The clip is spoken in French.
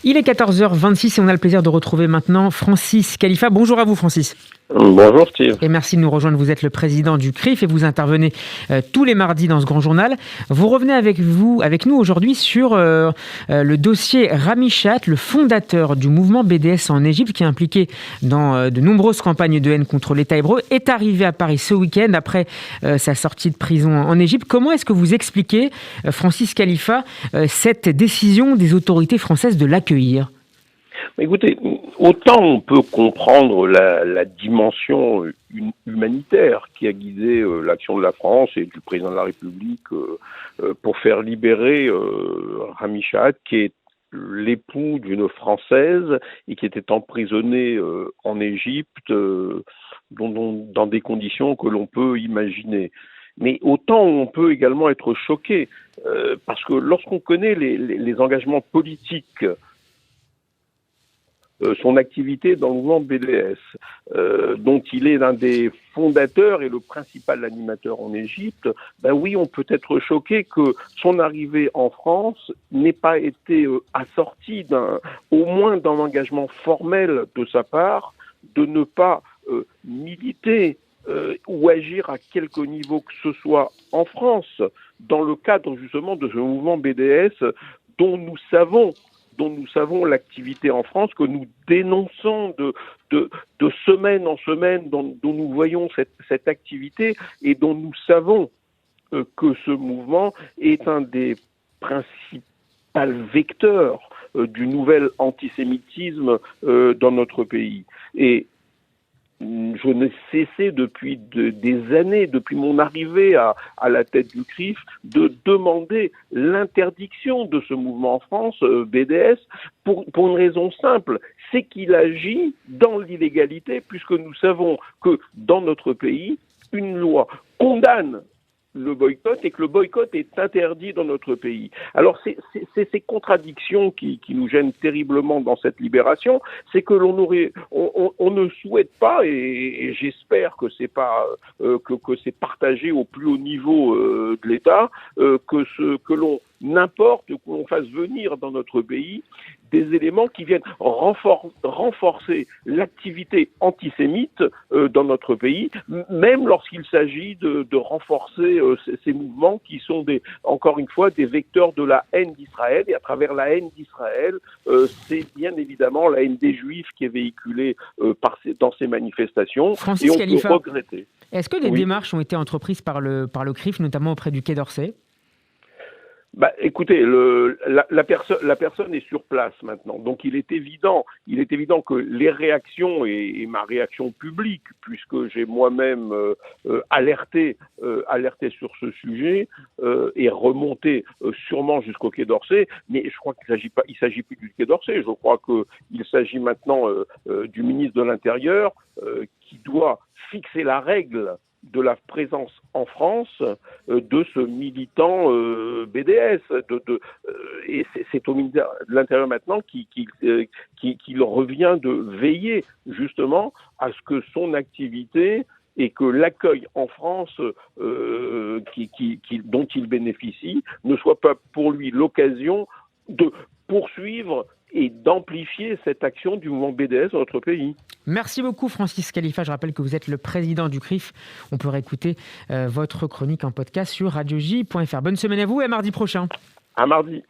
Il est 14h26 et on a le plaisir de retrouver maintenant Francis Khalifa. Bonjour à vous Francis. Bonjour Steve. Et merci de nous rejoindre. Vous êtes le président du CRIF et vous intervenez tous les mardis dans ce grand journal. Vous revenez avec nous aujourd'hui sur le dossier Rami Shahat, le fondateur du mouvement BDS en Égypte, qui est impliqué dans de nombreuses campagnes de haine contre l'État hébreu, est arrivé à Paris ce week-end après sa sortie de prison en Égypte. Comment est-ce que vous expliquez, Francis Khalifa, cette décision des autorités françaises de l'accueillir ? Écoutez, autant on peut comprendre la dimension humanitaire qui a guidé l'action de la France et du président de la République pour faire libérer Rami Shahat, qui est l'époux d'une Française et qui était emprisonné en Égypte dans des conditions que l'on peut imaginer. Mais autant on peut également être choqué, parce que lorsqu'on connaît les engagements politiques, son activité dans le mouvement BDS, dont il est l'un des fondateurs et le principal animateur en Égypte, ben oui, on peut être choqué que son arrivée en France n'ait pas été assortie au moins d'un engagement formel de sa part de ne pas militer ou agir à quelque niveau que ce soit en France, dans le cadre justement de ce mouvement BDS dont nous savons l'activité en France, que nous dénonçons de semaine en semaine, dont nous voyons cette activité et dont nous savons que ce mouvement est un des principaux vecteurs du nouvel antisémitisme dans notre pays. Et je n'ai cessé depuis des années, depuis mon arrivée à la tête du CRIF, de demander l'interdiction de ce mouvement en France, BDS, pour une raison simple, c'est qu'il agit dans l'illégalité, puisque nous savons que dans notre pays, une loi condamne le boycott et que le boycott est interdit dans notre pays. Alors c'est ces contradictions qui nous gênent terriblement dans cette libération, c'est que on ne souhaite pas, et j'espère que c'est pas que c'est partagé au plus haut niveau de l'État, que l'on n'importe, que l'on fasse venir dans notre pays des éléments qui viennent renforcer l'activité antisémite dans notre pays, même lorsqu'il s'agit de renforcer ces mouvements qui sont encore une fois des vecteurs de la haine d'Israël, et à travers la haine d'Israël, c'est bien évidemment la haine des Juifs qui est véhiculée dans ces manifestations. Francis et on Khalifa, peut regretter. Est-ce que des démarches ont été entreprises par le CRIF, notamment auprès du Quai d'Orsay ? Bah, écoutez, la personne est sur place maintenant, donc il est évident que les réactions et ma réaction publique, puisque j'ai moi-même alerté sur ce sujet et remonté sûrement jusqu'au Quai d'Orsay, mais je crois qu'il s'agit plus du Quai d'Orsay, je crois qu'il s'agit maintenant du ministre de l'Intérieur qui doit fixer la règle de la présence en France de ce militant BDS. Et c'est au ministère de l'Intérieur maintenant qu'il revient de veiller justement à ce que son activité et que l'accueil en France dont il bénéficie ne soit pas pour lui l'occasion de poursuivre et d'amplifier cette action du mouvement BDS dans notre pays. Merci beaucoup Francis Khalifa. Je rappelle que vous êtes le président du CRIF. On peut réécouter votre chronique en podcast sur radioj.fr. Bonne semaine à vous et à mardi prochain. À mardi.